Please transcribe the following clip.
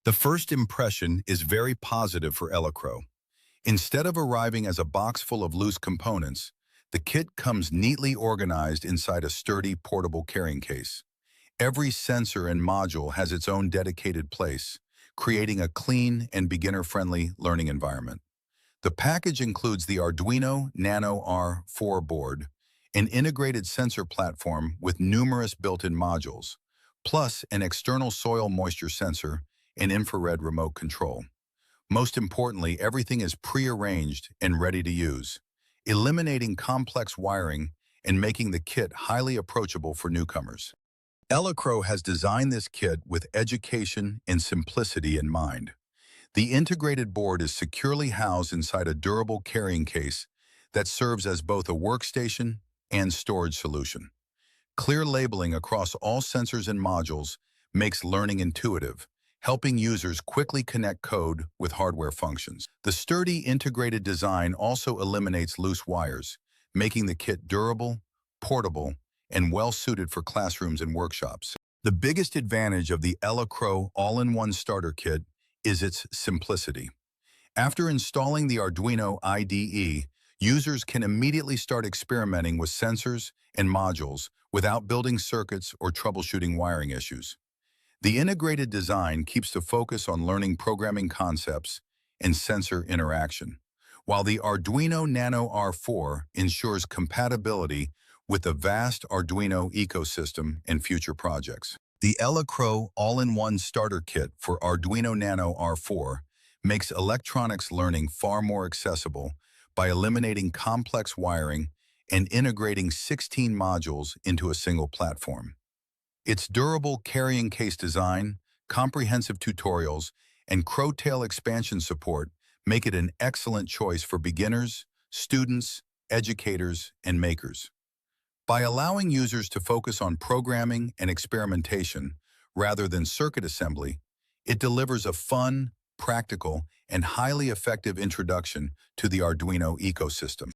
The first impression is very positive for Elecrow. Instead of arriving as a box full of loose components, the kit comes neatly organized inside a sturdy portable carrying case. Every sensor and module has its own dedicated place, creating a clean and beginner-friendly learning environment. The package includes the Arduino Nano R4 board, an integrated sensor platform with numerous built-in modules, plus an external soil moisture sensor and infrared remote control. Most importantly, everything is pre-arranged and ready to use, eliminating complex wiring and making the kit highly approachable for newcomers. Elecrow has designed this kit with education and simplicity in mind. The integrated board is securely housed inside a durable carrying case that serves as both a workstation and storage solution. Clear labeling across all sensors and modules makes learning intuitive, helping users quickly connect code with hardware functions. The sturdy integrated design also eliminates loose wires, making the kit durable, portable, and well-suited for classrooms and workshops. The biggest advantage of the Elecrow all-in-one starter kit is its simplicity. After installing the Arduino IDE, users can immediately start experimenting with sensors and modules without building circuits or troubleshooting wiring issues. The integrated design keeps the focus on learning programming concepts and sensor interaction, while the Arduino Nano R4 ensures compatibility with the vast Arduino ecosystem and future projects. The Elecrow all-in-one starter kit for Arduino Nano R4 makes electronics learning far more accessible by eliminating complex wiring and integrating 16 modules into a single platform. Its durable carrying case design, comprehensive tutorials, and Crowtail expansion support make it an excellent choice for beginners, students, educators, and makers. By allowing users to focus on programming and experimentation rather than circuit assembly, it delivers a fun, practical, and highly effective introduction to the Arduino ecosystem.